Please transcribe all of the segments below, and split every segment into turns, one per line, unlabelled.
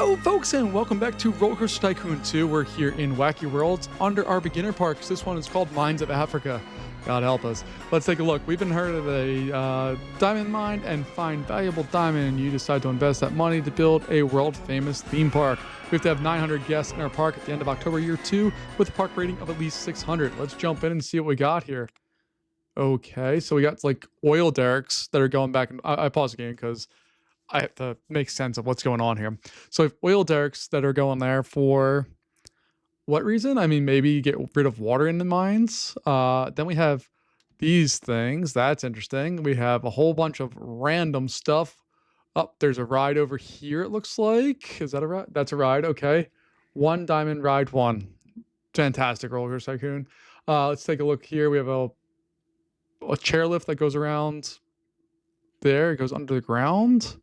Hello, folks, and welcome back to Roller Coaster Tycoon 2. We're here in Wacky Worlds under our beginner parks. This one is called Mines of Africa. God help us. Let's take a look. We've inherited a diamond mine and find valuable diamond. You decide to invest that money to build a world-famous theme park. We have to have 900 guests in our park at the end of October year 2 with a park rating of at least 600. Let's jump in and see what we got here. Okay, so we got like oil derricks that are going back. And I pause again because I have to make sense of what's going on here. So we have oil derricks that are going there for what reason? I mean, maybe get rid of water in the mines. Then we have these things. That's interesting. We have a whole bunch of random stuff. Oh, there's a ride over here, it looks like. Is that a ride? That's a ride. Okay. One diamond ride one. Fantastic, Roller Coaster Tycoon. Let's take a look here. We have a chairlift that goes around there. It goes under the ground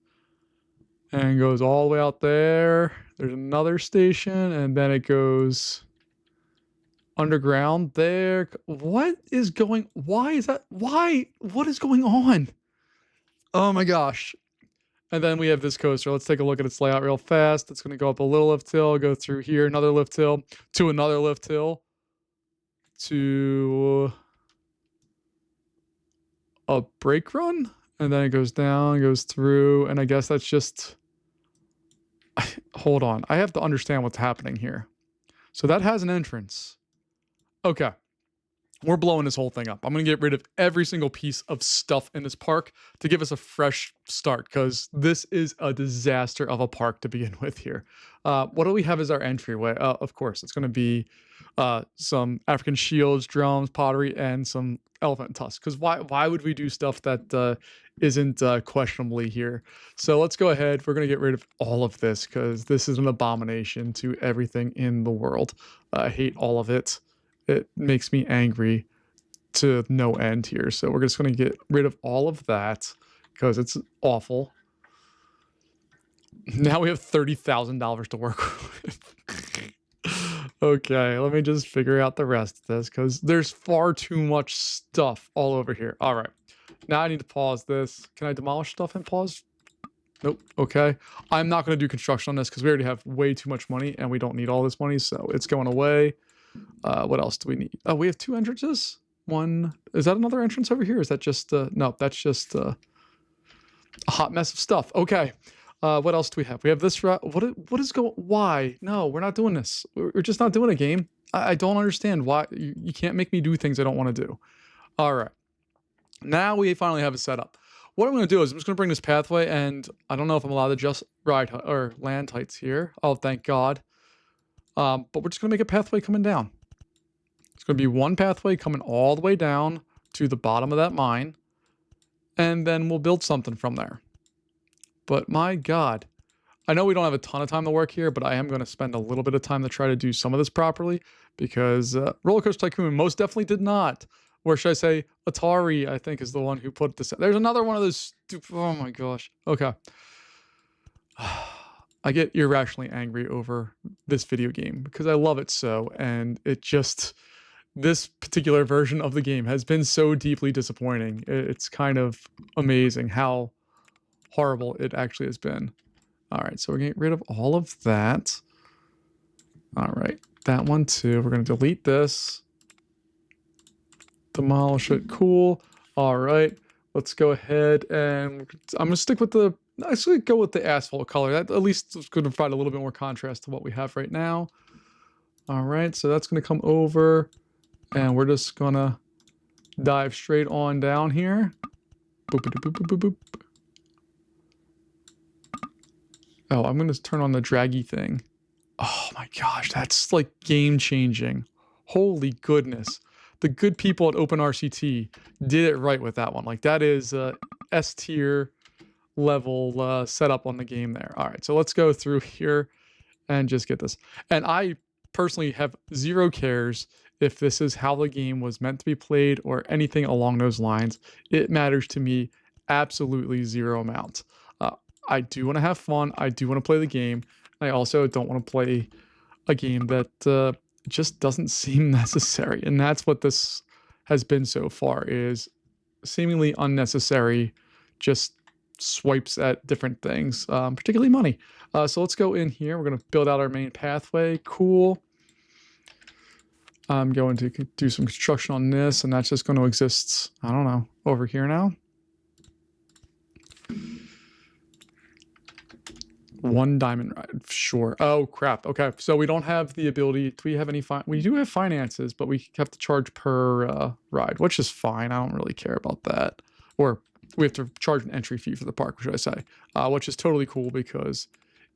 and goes all the way out there. There's another station, and then it goes underground there. What is going? Why is that? Why? What is going on? Oh my gosh. And then we have this coaster. Let's take a look at its layout real fast. It's going to go up a little lift hill, go through here, another lift hill, to another lift hill, to a brake run, and then it goes down, goes through, and I guess that's just... Hold on. I have to understand what's happening here. So that has an entrance. Okay. We're blowing this whole thing up. I'm going to get rid of every single piece of stuff in this park to give us a fresh start, because this is a disaster of a park to begin with here. What do we have as our entryway? Of course, it's going to be some African shields, drums, pottery, and some elephant tusks. Because why would we do stuff that isn't questionably here? So let's go ahead. We're going to get rid of all of this because this is an abomination to everything in the world. I hate all of it. It makes me angry to no end here. So we're just going to get rid of all of that because it's awful. Now we have $30,000 to work with. Okay, let me just figure out the rest of this because there's far too much stuff all over here. All right, now I need to pause this. Can I demolish stuff and pause? Nope. Okay, I'm not going to do construction on this because we already have way too much money and we don't need all this money, so it's going away. What else do we need? Oh, we have two entrances. One, is that another entrance over here? Is that just no, that's just a hot mess of stuff. Okay. What else do we have? We have this route. What is going? Why? No, we're not doing this. We're just not doing a game. I don't understand why you can't make me do things I don't want to do. All right. Now we finally have it set up. What I'm going to do is I'm just going to bring this pathway, and I don't know if I'm allowed to adjust ride or land heights here. Oh, thank God. But we're just going to make a pathway coming down. It's going to be one pathway coming all the way down to the bottom of that mine. And then we'll build something from there. But my God, I know we don't have a ton of time to work here, but I am going to spend a little bit of time to try to do some of this properly because Roller Coaster Tycoon most definitely did not. Or should I say Atari, I think, is the one who put this. There's another one of those. Oh my gosh. Okay. I get irrationally angry over this video game because I love it so, and it just, this particular version of the game has been so deeply disappointing. It's kind of amazing how horrible it actually has been. All right, so we're getting rid of all of that. All right, that one too. We're going to delete this. Demolish it. Cool. All right, let's go ahead and I'm going to stick with the... Actually, go with the asphalt color. That at least is going to provide a little bit more contrast to what we have right now. All right, so that's going to come over, and we're just going to dive straight on down here. Boop, boop, boop, boop, boop, boop. Oh, I'm going to turn on the draggy thing. Oh my gosh, that's like game-changing. Holy goodness. The good people at OpenRCT did it right with that one. Like, that is S-tier level setup on the game there. All right, so let's go through here and just get this. And I personally have zero cares if this is how the game was meant to be played or anything along those lines. It matters to me absolutely zero amount. I do want to have fun. I do want to play the game. I also don't want to play a game that just doesn't seem necessary. And that's what this has been so far, is seemingly unnecessary, just swipes at different things, particularly money. So let's go in here. We're going to build out our main pathway. Cool. I'm going to do some construction on this, and that's just going to exist, I don't know, over here now. One diamond ride, sure. Oh, crap. Okay, so we don't have the ability. Do we have any... We do have finances, but we have to charge per ride, which is fine. I don't really care about that. Or we have to charge an entry fee for the park, should I say, which is totally cool because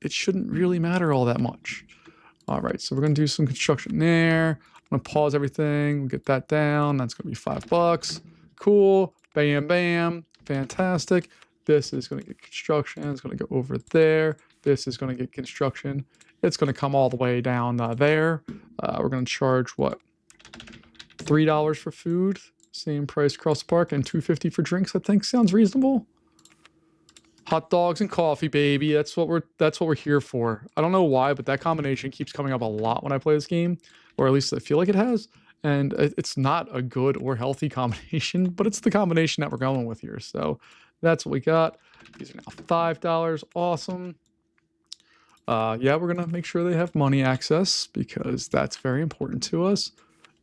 it shouldn't really matter all that much. All right, so we're going to do some construction there. I'm going to pause everything. We'll get that down. That's going to be $5. Cool. Bam, bam. Fantastic. This is going to get construction. It's going to go over there. This is going to get construction. It's going to come all the way down there. We're going to charge, what, $3 for food? Same price across the park, and $2.50 for drinks, I think. Sounds reasonable. Hot dogs and coffee, baby. That's what we're here for. I don't know why, but that combination keeps coming up a lot when I play this game, or at least I feel like it has. And it's not a good or healthy combination, but it's the combination that we're going with here. So that's what we got. These are now $5. Awesome. Yeah, we're going to make sure they have money access because that's very important to us.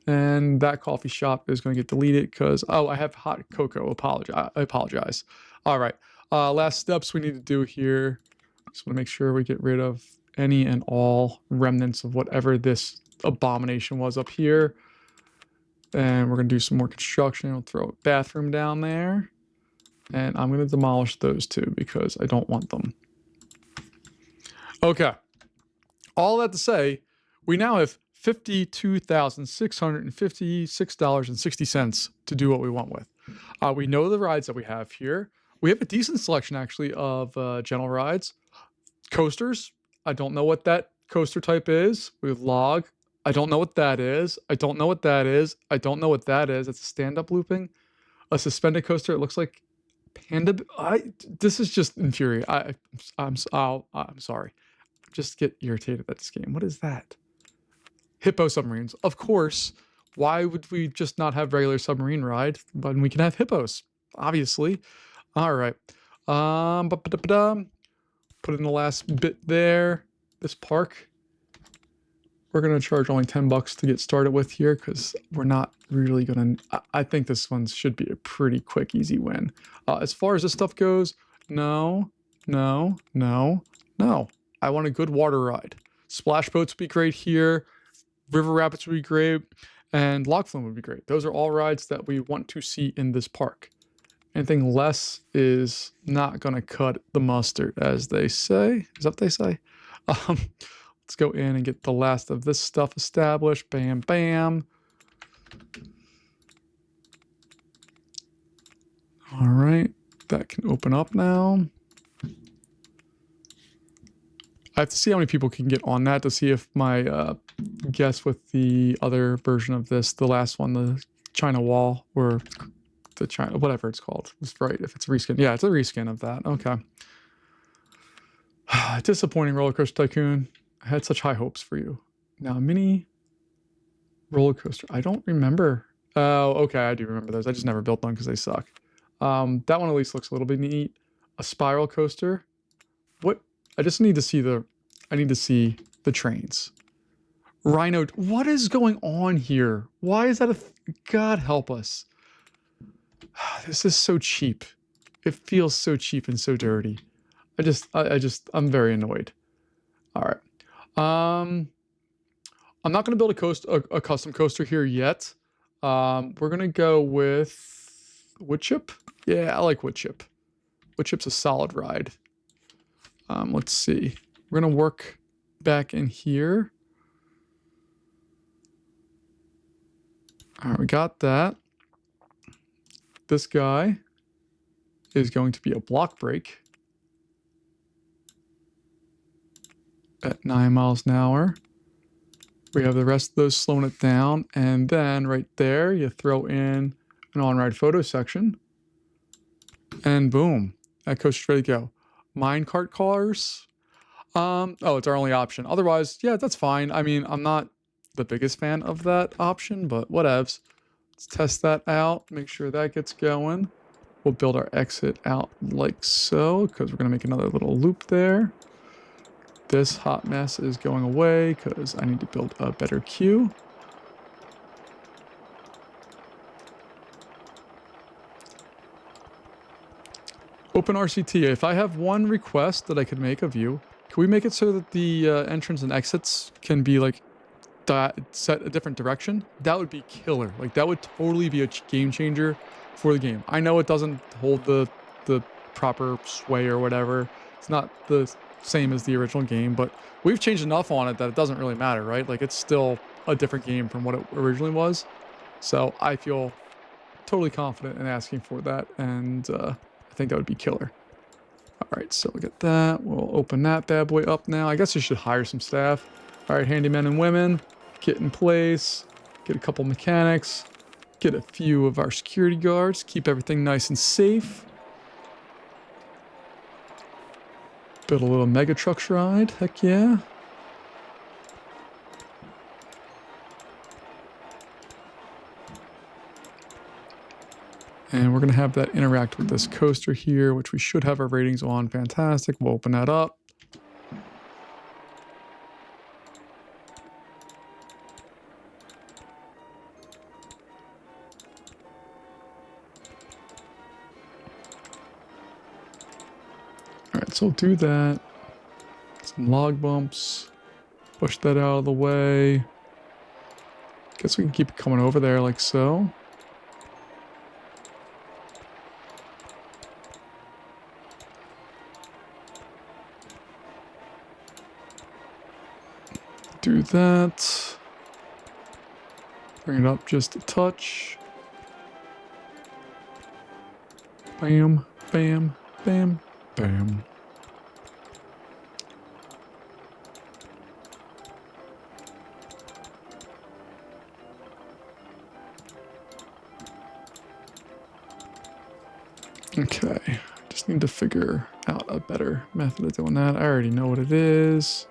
And that coffee shop is going to get deleted because, oh, I have hot cocoa. I apologize. All right. Last steps we need to do here. Just want to make sure we get rid of any and all remnants of whatever this abomination was up here. And we're going to do some more construction. We'll throw a bathroom down there. And I'm going to demolish those two because I don't want them. Okay. All that to say, we now have $52,656.60 to do what we want with. We know the rides that we have here. We have a decent selection, actually, of general rides. Coasters. I don't know what that coaster type is. We have log. I don't know what that is. I don't know what that is. I don't know what that is. It's a stand-up looping. A suspended coaster. It looks like panda. This is just infuriating. I'm sorry. Just get irritated at this game. What is that? Hippo submarines. Of course. Why would we just not have regular submarine ride, but we can have hippos? Obviously. All right. Put in the last bit there. This park. We're going to charge only $10 to get started with here because we're not really going to... I think this one should be a pretty quick, easy win. As far as this stuff goes, no. I want a good water ride. Splash boats would be great here. River rapids would be great. And log flume would be great. Those are all rides that we want to see in this park. Anything less is not going to cut the mustard, as they say. Is that what they say? Let's go in and get the last of this stuff established. Bam, bam. All right. That can open up now. I have to see how many people can get on that to see if my guess with the other version of this, the last one, the China wall, or the China, whatever it's called, is right. If it's a reskin. Yeah, it's a reskin of that. Okay. Disappointing, Roller Coaster Tycoon. I had such high hopes for you. Now, mini roller coaster. I don't remember. Oh, okay. I do remember those. I just never built them because they suck. That one at least looks a little bit neat. A spiral coaster. What? I just need to see I need to see the trains. Rhino. What is going on here? Why is that God help us. This is so cheap. It feels so cheap and so dirty. I'm very annoyed. All right. I'm not going to build a custom coaster here yet. We're going to go with wood chip. Yeah, I like wood chip. Wood chip's a solid ride. Let's see. We're going to work back in here. All right, we got that. This guy is going to be a block break at 9 miles an hour. We have the rest of those slowing it down. And then right there, you throw in an on-ride photo section. And boom, that coaster's ready to go. Minecart cars. Oh, it's our only option. Otherwise, yeah, that's fine. I mean, I'm not the biggest fan of that option, but whatevs. Let's test that out. Make sure that gets going. We'll build our exit out like so, because we're going to make another little loop there. This hot mess is going away because I need to build a better queue. Open RCT. If I have one request that I could make of you, can we make it so that the entrance and exits can be like set a different direction? That would be killer. Like that would totally be a game changer for the game. I know it doesn't hold the proper sway or whatever. It's not the same as the original game, but we've changed enough on it that it doesn't really matter, right? Like it's still a different game from what it originally was. So I feel totally confident in asking for that, and I think that would be killer. All right, so we'll get that. We'll open that bad boy up now. I guess we should hire some staff. All right, handymen and women, get in place, get a couple mechanics, get a few of our security guards, keep everything nice and safe. Build a little mega trucks ride, heck yeah. And we're going to have that interact with this coaster here, which we should have our ratings on. Fantastic. We'll open that up. All right, so we'll do that. Some log bumps. Push that out of the way. Guess we can keep it coming over there like so. Do that. Bring it up just a touch. Bam, bam, bam, bam. Okay, just need to figure out a better method of doing that. I already know what it is.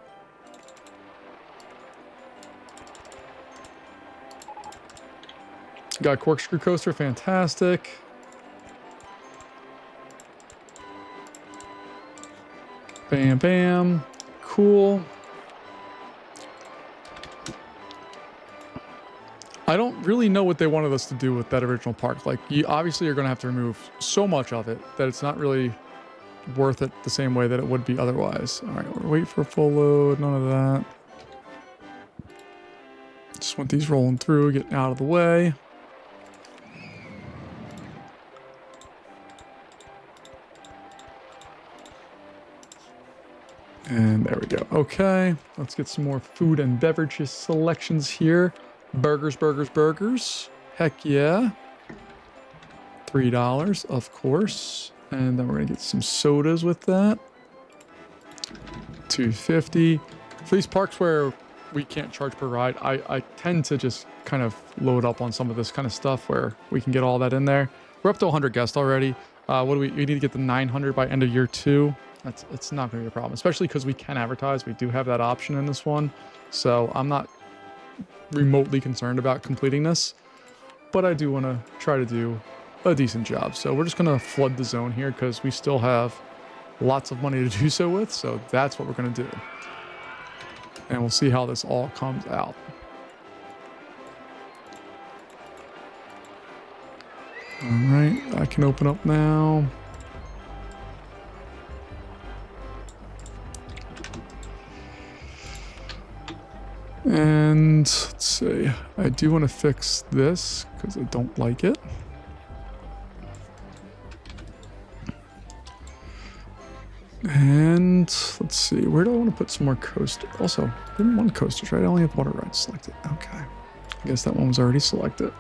Got corkscrew coaster, fantastic. Bam, bam. Cool. I don't really know what they wanted us to do with that original park. Like, you obviously are going to have to remove so much of it that it's not really worth it the same way that it would be otherwise. All right, we'll wait for a full load. None of that. Just want these rolling through, getting out of the way. And there we go. Okay, let's get some more food and beverages selections here. Burgers, burgers, burgers. Heck yeah. $3, of course. And then we're going to get some sodas with that. $2.50. For these parks where we can't charge per ride, I tend to just kind of load up on some of this kind of stuff where we can get all that in there. We're up to 100 guests already. What do we need to get to 900 by end of year 2. It's not going to be a problem, especially because we can advertise. We do have that option in this one. So I'm not remotely concerned about completing this, but I do want to try to do a decent job. So we're just going to flood the zone here because we still have lots of money to do so with. So that's what we're going to do. And we'll see how this all comes out. All right, I can open up now. And let's see, I do want to fix this because I don't like it. And let's see, where do I want to put some more coasters? Also, I didn't want coasters, right? I only have water rides selected. Okay, I guess that one was already selected.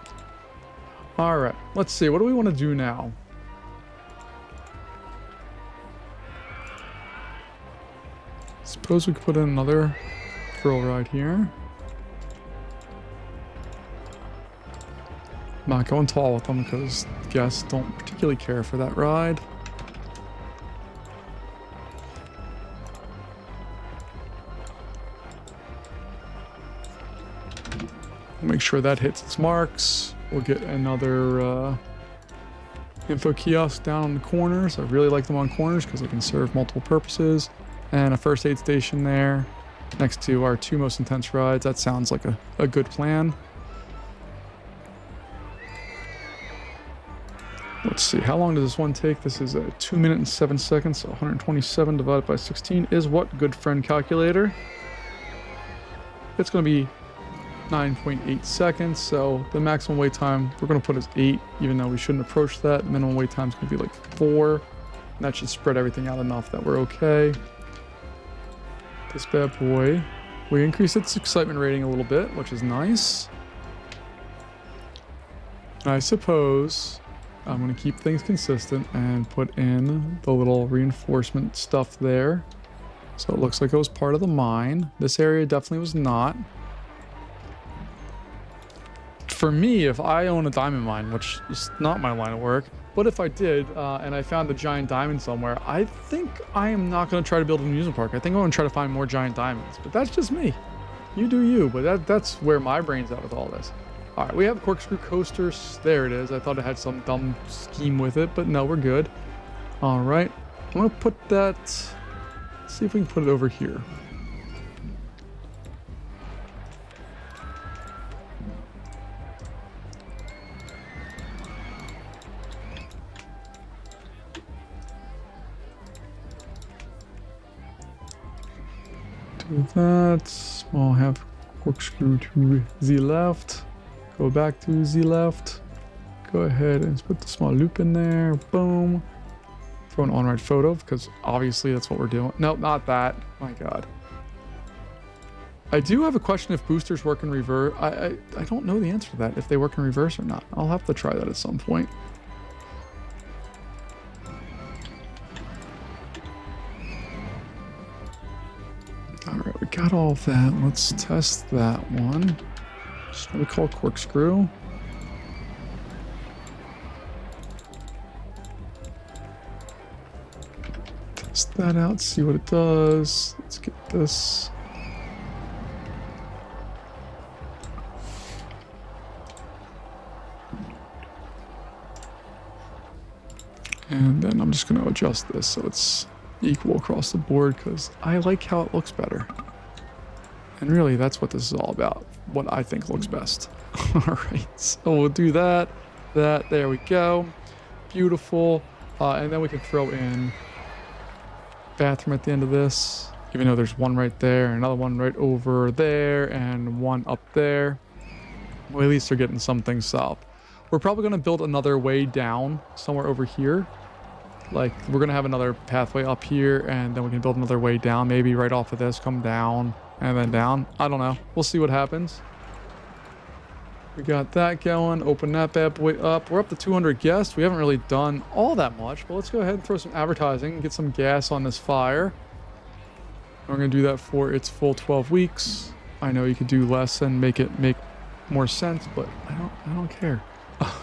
All right, let's see, what do we want to do now? Suppose we could put in another thrill ride here. Not going tall with them because guests don't particularly care for that ride. Make sure that hits its marks. We'll get another Info kiosk down on the corners. I really like them on corners because they can serve multiple purposes. And a first aid station there next to our 2 most intense rides. That sounds like a good plan. Let's see, how long does this one take? This is a 2 minute and 7 seconds, so 127 divided by 16 is what? Good friend calculator. It's going to be 9.8 seconds, so the maximum wait time we're going to put as 8, even though we shouldn't approach that. The minimum wait time is going to be like 4, and that should spread everything out enough that we're okay. This bad boy, we increased its excitement rating a little bit, which is nice. I suppose I'm going to keep things consistent and put in the little reinforcement stuff there. So it looks like it was part of the mine. This area definitely was not. For me, if I own a diamond mine, which is not my line of work, but if I did, and I found a giant diamond somewhere, I think I am not going to try to build an amusement park. I think I'm going to try to find more giant diamonds, but that's just me. You do you, but that's where my brain's at with all this. All right, we have corkscrew coasters. There it is. I thought it had some dumb scheme with it, but no, we're good. All right, I'm going to put that, let's see if we can put it over here. Do that. I'll have corkscrew to the left. Go back to the left. Go ahead and put the small loop in there. Boom. Throw an on-ride photo because obviously that's what we're doing. Nope, not that. My God. I do have a question if boosters work in reverse. I don't know the answer to that, if they work in reverse or not. I'll have to try that at some point. Alright, we got all of that. Let's test that one. Just what we call corkscrew. Test that out, see what it does. Let's get this. And then I'm just going to adjust this so it's equal across the board because I like how it looks better. And really, that's what this is all about. What I think looks best. All right, so we'll do that. There we go. Beautiful. And then we can throw in bathroom at the end of this, even though there's one right there, another one right over there, and one up there. Well, at least they're getting some things solved. We're probably going to build another way down somewhere over here. Like, we're going to have another pathway up here, and then we can build another way down, maybe right off of this, come down, and then down. I don't know. We'll see what happens. We got that going. Open that bad boy up. We're up to 200 guests. We haven't really done all that much, but let's go ahead and throw some advertising and get some gas on this fire. We're going to do that for its full 12 weeks. I know you could do less and make it make more sense, but I don't care.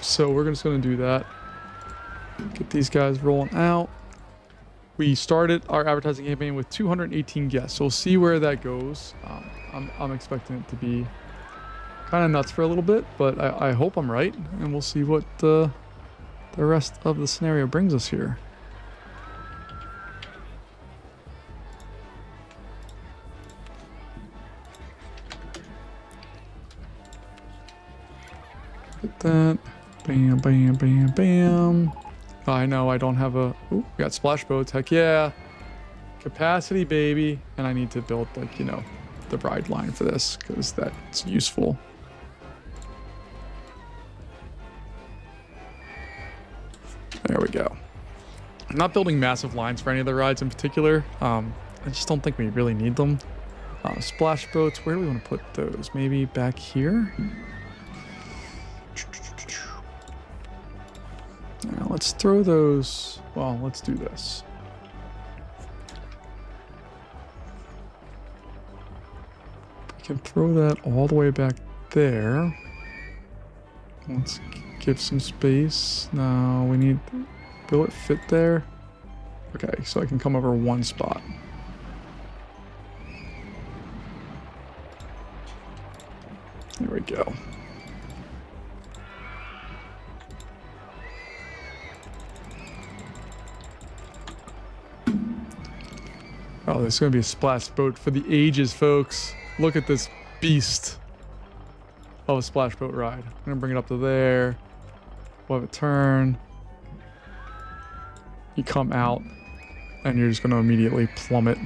So we're just going to do that. Get these guys rolling out. We started our advertising campaign with 218 guests, so we'll see where that goes. I'm expecting it to be kind of nuts for a little bit, but I hope I'm right, and we'll see what the rest of the scenario brings us here. Get that. Bam, bam, bam, bam. I know I don't have a... Ooh, we got splash boats. Heck yeah. Capacity, baby. And I need to build, like, you know, the ride line for this because that's useful. There we go. I'm not building massive lines for any of the rides in particular. I just don't think we really need them. Splash boats, where do we want to put those? Maybe back here? Now let's throw those. Well, let's do this. We can throw that all the way back there. Let's give some space. No, we need... Will it fit there? Okay, so I can come over one spot. There we go. Oh, this is going to be a splash boat for the ages, folks. Look at this beast of a splash boat ride. I'm going to bring it up to there. We'll have a turn. You come out, and you're just going to immediately plummet.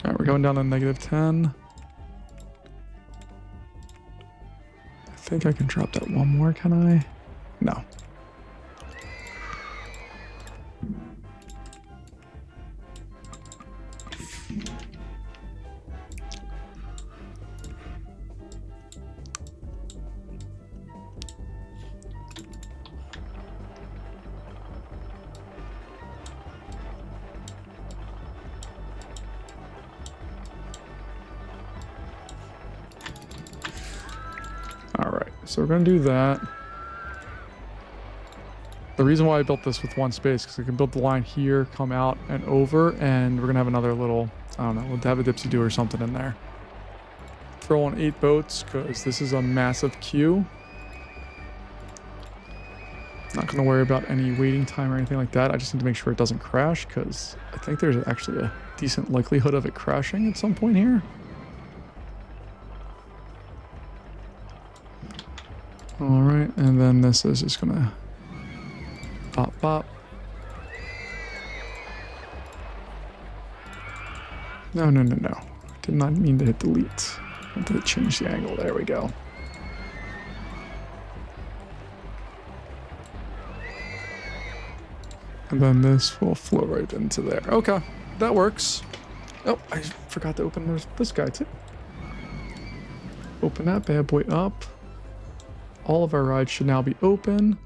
All right, we're going down to -10. I think I can drop that one more, can I? No. So we're going to do that. The reason why I built this with one space, because I can build the line here, come out and over, and we're going to have another little, I don't know, we'll have a dipsy-do or something in there. Throw on 8 boats, because this is a massive queue. Not going to worry about any waiting time or anything like that. I just need to make sure it doesn't crash, because I think there's actually a decent likelihood of it crashing at some point here. All right, and then this is just gonna pop, pop. No. Did not mean to hit delete. I wanted to change the angle. There we go. And then this will flow right into there. Okay, that works. Oh, I forgot to open this guy too. Open that bad boy up. All of our rides should now be open.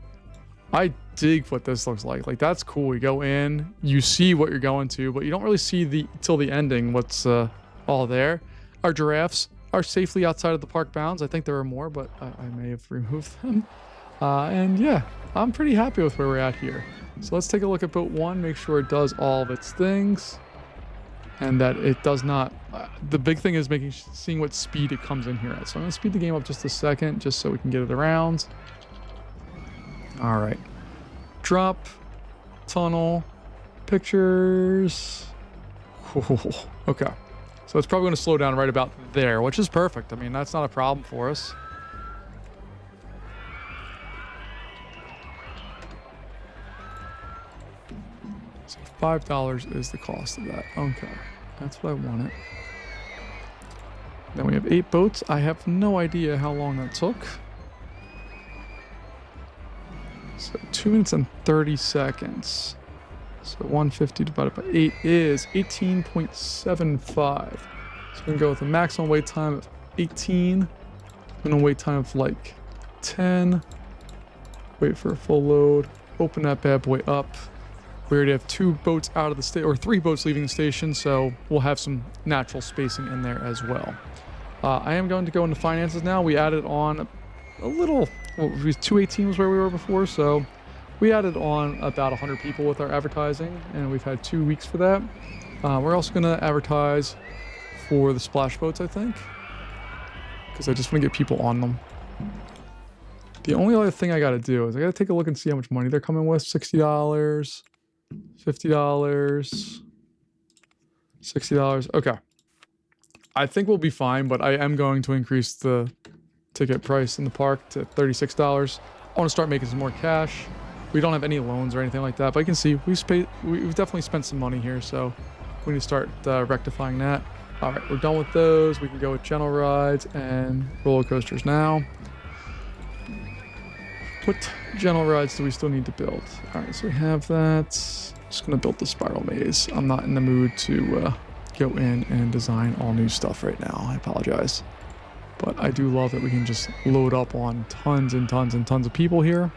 I dig what this looks like. Like, that's cool. You go in, you see what you're going to, but you don't really see till the ending what's all there. Our giraffes are safely outside of the park bounds. I think there are more, but I may have removed them. And yeah, I'm pretty happy with where we're at here. So let's take a look at boat 1, make sure it does all of its things. And that it does not, the big thing is seeing what speed it comes in here at. So I'm going to speed the game up just a second, just so we can get it around. All right. Drop, tunnel, pictures. Okay. So it's probably going to slow down right about there, which is perfect. I mean, that's not a problem for us. So $5 is the cost of that. Okay. That's what I wanted. Then we have 8 boats. I have no idea how long that took. So 2 minutes and 30 seconds. So 150 divided by 8 is 18.75. So we can go with a maximum wait time of 18. Minimum wait time of like 10. Wait for a full load. Open that bad boy up. We already have 2 boats out of the station, or 3 boats leaving the station, so we'll have some natural spacing in there as well. I am going to go into finances now. We added on a little, well, 218 was where we were before, so we added on about 100 people with our advertising, and we've had 2 weeks for that. We're also going to advertise for the splash boats, I think, because I just want to get people on them. The only other thing I got to do is I got to take a look and see how much money they're coming with. $60. $50, $60. Okay. I think we'll be fine, but I am going to increase the ticket price in the park to $36. I want to start making some more cash. We don't have any loans or anything like that, but you can see we've definitely spent some money here, so we need to start rectifying that. All right, we're done with those. We can go with general rides and roller coasters now. What general rides do we still need to build? All right, so we have that. Just gonna build the spiral maze. I'm not in the mood to go in and design all new stuff right now. I apologize. But I do love that we can just load up on tons and tons and tons of people here.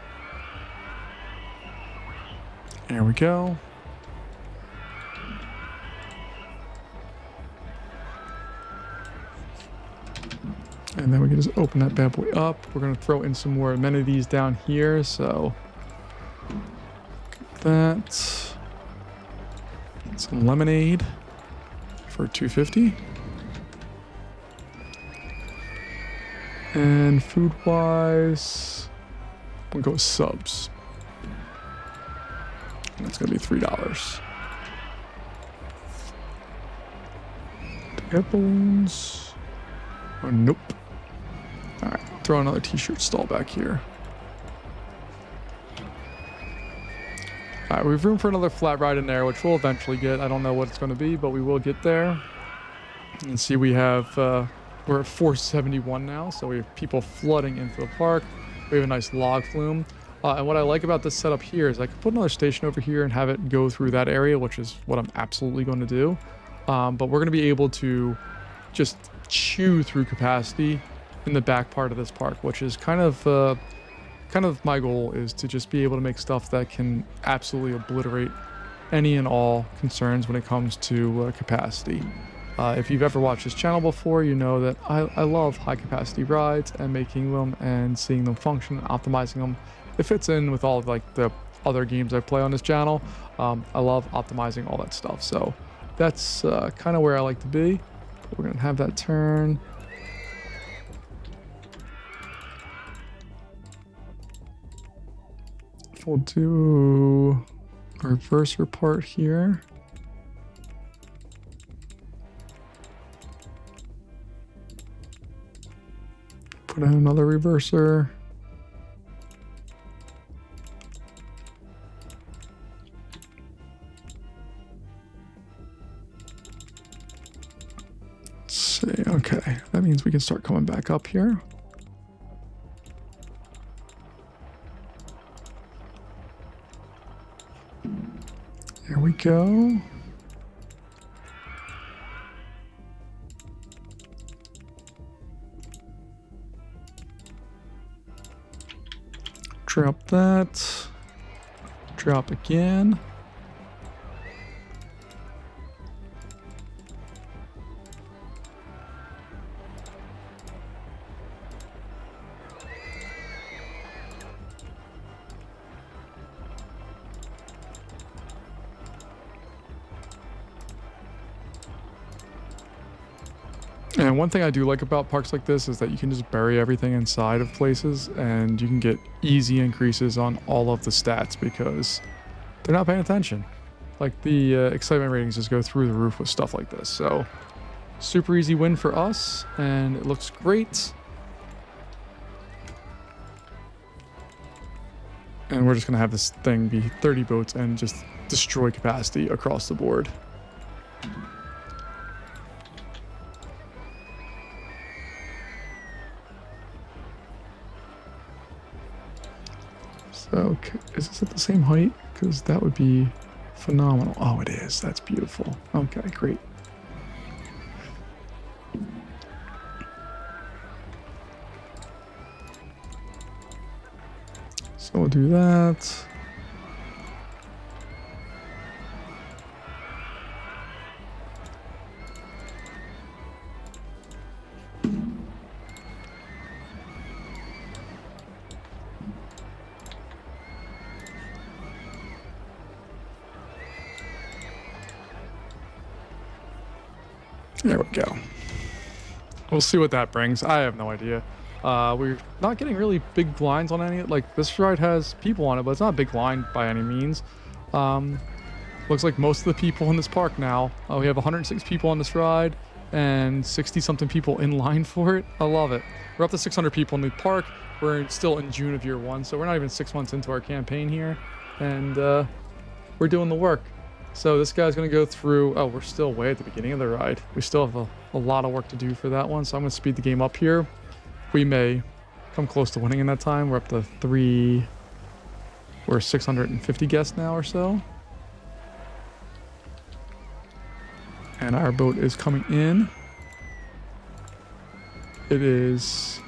There we go. And then we can just open that bad boy up. We're going to throw in some more amenities down here. So that. Some lemonade for $2.50. And food-wise, we'll go with subs. That's gonna be $3. Do we have balloons? Oh, nope. All right, throw another t-shirt stall back here. All right, we have room for another flat ride in there, which we'll eventually get. I don't know what it's going to be, but we will get there. And see, we have, we're at 471 now, so we have people flooding into the park. We have a nice log flume. And what I like about this setup here is I can put another station over here and have it go through that area, which is what I'm absolutely going to do. But we're going to be able to just chew through capacity in the back part of this park, which is kind of my goal, is to just be able to make stuff that can absolutely obliterate any and all concerns when it comes to capacity. If you've ever watched this channel before, you know that I love high capacity rides and making them and seeing them function and optimizing them. It fits in with all of like the other games I play on this channel. I love optimizing all that stuff. So that's kind of where I like to be. We're going to have that turn. We'll do a reverser part here. Put in another reverser. Let's see, okay, that means we can start coming back up here. There we go. Drop that. Drop again. And one thing I do like about parks like this is that you can just bury everything inside of places and you can get easy increases on all of the stats because they're not paying attention. Like the excitement ratings just go through the roof with stuff like this. So super easy win for us and it looks great. And we're just going to have this thing be 30 boats and just destroy capacity across the board. So, is this at the same height? Because that would be phenomenal. Oh, it is. That's beautiful. Okay, great. So we'll do that. There we go. We'll see what that brings. I have no idea. We're not getting really big lines on any. Like this ride has people on it, but it's not a big line by any means. Looks like most of the people in this park now. We have 106 people on this ride and 60 something people in line for it. I love it. We're up to 600 people in the park. We're still in June of year 1, so we're not even 6 months into our campaign here, and we're doing the work. So this guy's going to go through... Oh, we're still way at the beginning of the ride. We still have a lot of work to do for that one. So I'm going to speed the game up here. We may come close to winning in that time. We're up to 3... We're 650 guests now or so. And our boat is coming in. It is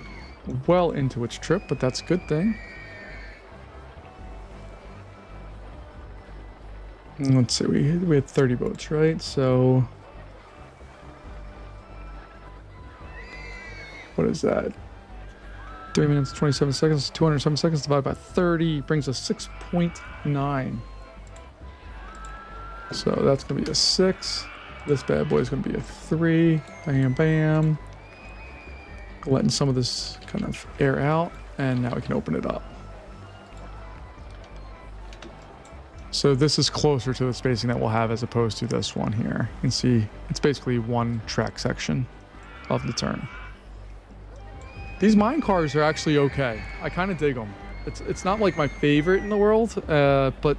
well into its trip, but that's a good thing. Let's see, we had 30 boats, right? So what is that? 3 minutes, 27 seconds, 207 seconds divided by 30 brings us 6.9. So that's going to be a 6. This bad boy is going to be a 3. Bam, bam. letting some of this kind of air out, and now we can open it up. So this is closer to the spacing that we'll have as opposed to this one here. You can see it's basically one track section of the turn. These mine cars are actually okay. I kind of dig them. It's not like my favorite in the world, but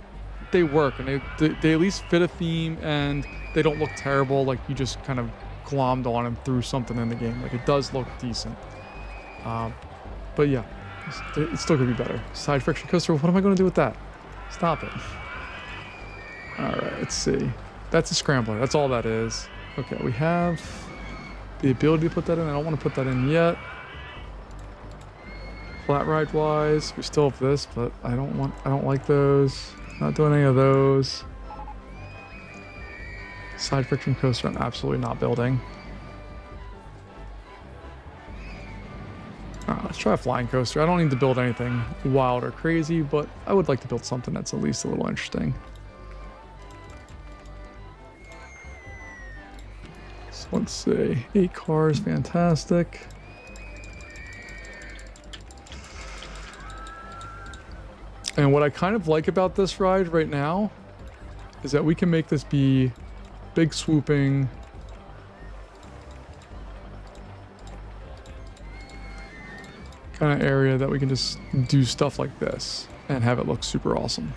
they work, and they at least fit a theme, and they don't look terrible like you just kind of glommed on and threw something in the game. Like, it does look decent. But yeah, it's still gonna be better. Side friction coaster, what am I gonna do with that? Stop it. All right, let's see. That's a scrambler. That's all that is. Okay, we have the ability to put that in. I don't want to put that in yet. Flat ride wise, we still have this, but I don't like those. Not doing any of those. Side friction coaster, I'm absolutely not building. Let's try a flying coaster. I don't need to build anything wild or crazy, but I would like to build something that's at least a little interesting. So let's see. 8 cars, fantastic. And what I kind of like about this ride right now is that we can make this be big swooping. Kind of area that we can just do stuff like this and have it look super awesome.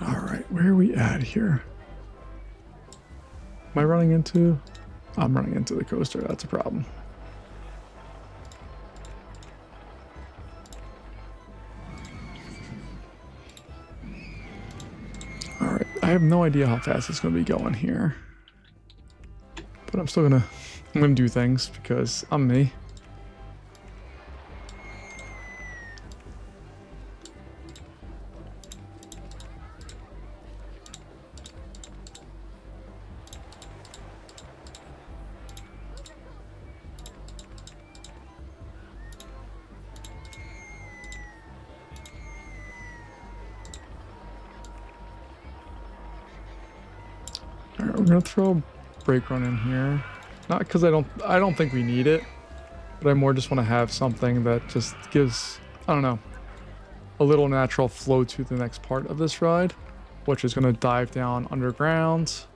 All right, where are we at here? Am I running into? I'm running into the coaster. That's a problem. All right, I have no idea how fast it's going to be going here, but I'm gonna do things because I'm me. Alright, we're gonna throw a brake run in here. Not because I don't think we need it, but I more just want to have something that just gives, I don't know, a little natural flow to the next part of this ride, which is gonna dive down underground.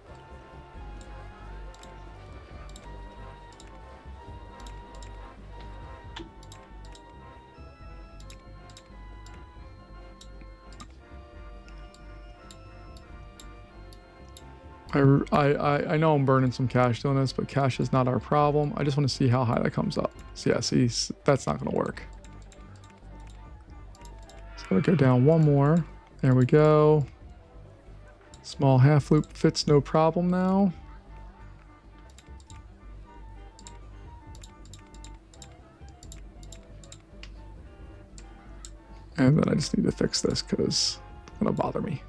I know I'm burning some cash doing this, but cash is not our problem. I just want to see how high that comes up. So yeah, see, that's not going to work. So I'm going to go down one more. There we go. Small half loop fits no problem now. And then I just need to fix this because it's going to bother me.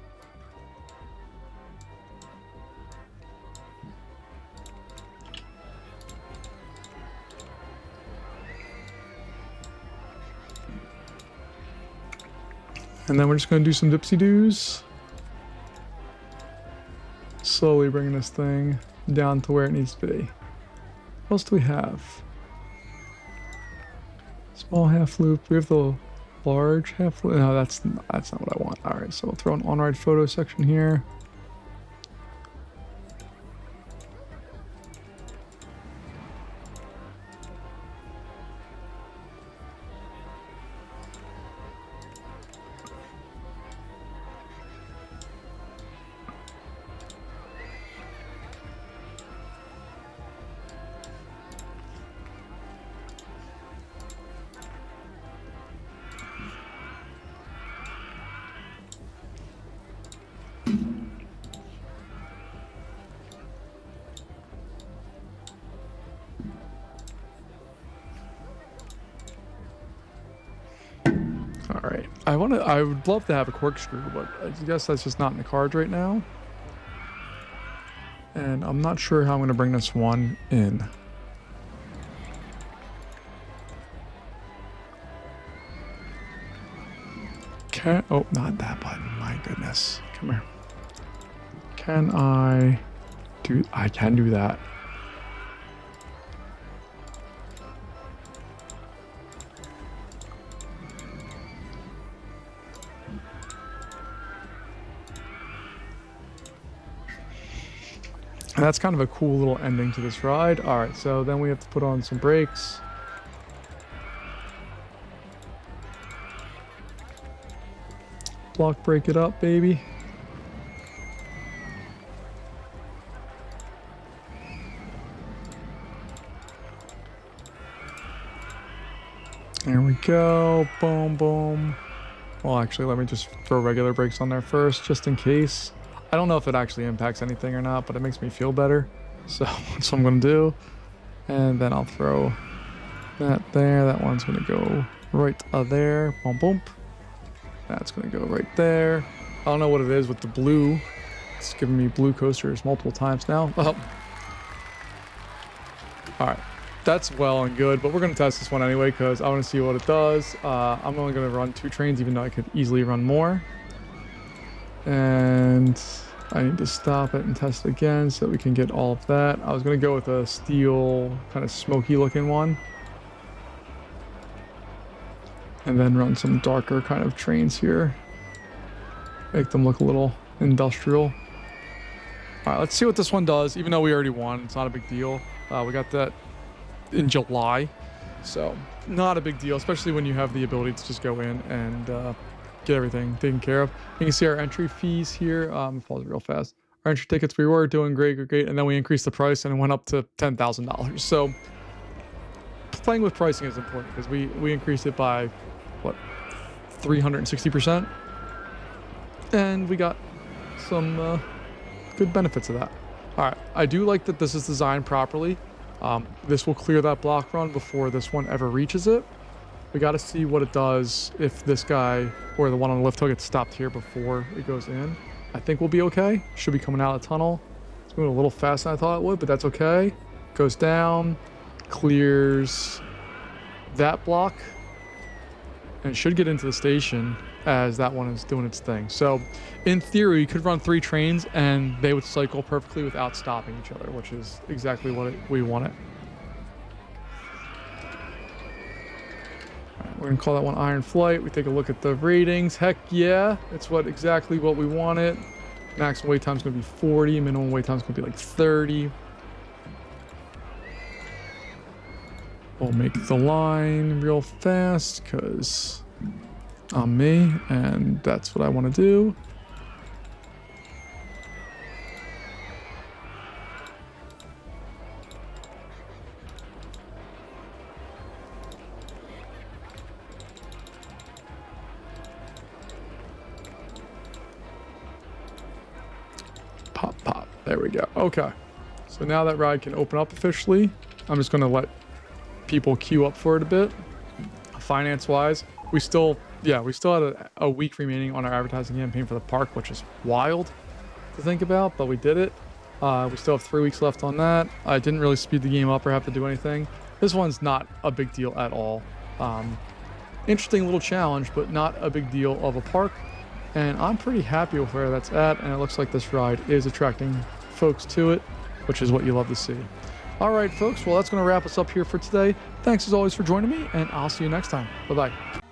And then we're just going to do some dipsy-doos. Slowly bringing this thing down to where it needs to be. What else do we have? Small half loop. We have the large half loop. No, that's not what I want. All right, so we'll throw an on-ride photo section here. All right, I would love to have a corkscrew, but I guess that's just not in the cards right now. And I'm not sure how I'm going to bring this one in. Oh, not that button. My goodness. Come here. Can I do... I can do that. And that's kind of a cool little ending to this ride. All right, so then we have to put on some brakes. Block brake it up, baby. There we go. Boom, boom. Well, actually, let me just throw regular brakes on there first, just in case. I don't know if it actually impacts anything or not, but it makes me feel better. So that's what I'm going to do. And then I'll throw that there. That one's going to go right there. Boom, boom. That's going to go right there. I don't know what it is with the blue. It's giving me blue coasters multiple times now. Oh. All right. That's well and good, but we're going to test this one anyway because I want to see what it does. I'm only going to run 2 trains, even though I could easily run more. And I need to stop it and test it again so that we can get all of that. I was going to go with a steel, kind of smoky looking one. And then run some darker kind of trains here. Make them look a little industrial. All right, let's see what this one does. Even though we already won, it's not a big deal. We got that in July. So not a big deal, especially when you have the ability to just go in and get everything taken care of. You can see our entry fees here. Pause real fast. Our entry tickets, we were doing great, and then we increased the price and it went up to $10,000. So playing with pricing is important because we increased it by what, 360%, and we got some good benefits of that. All right, I do like that this is designed properly. This will clear that block run before this one ever reaches it. We got to see what it does if this guy or the one on the lift hill gets stopped here before it goes in. I think we'll be okay. Should be coming out of the tunnel. It's moving a little faster than I thought it would, but that's okay. Goes down, clears that block, and should get into the station as that one is doing its thing. So in theory, you could run 3 trains and they would cycle perfectly without stopping each other, which is exactly what we wanted. We're gonna call that one Iron Flight. We take a look at the ratings. Heck yeah, it's exactly what we wanted. Maximum wait time is gonna be 40. Minimum wait time is gonna be like 30. We'll make the line real fast because I'm me, and that's what I want to do. Pop, pop. There we go. Okay. So now that ride can open up officially. I'm just going to let people queue up for it a bit. Finance-wise, we still had a week remaining on our advertising campaign for the park, which is wild to think about, but we did it. We still have 3 weeks left on that. I didn't really speed the game up or have to do anything. This one's not a big deal at all. Interesting little challenge, but not a big deal of a park. And I'm pretty happy with where that's at, and it looks like this ride is attracting folks to it, which is what you love to see. All right, folks, well, that's going to wrap us up here for today. Thanks, as always, for joining me, and I'll see you next time. Bye-bye.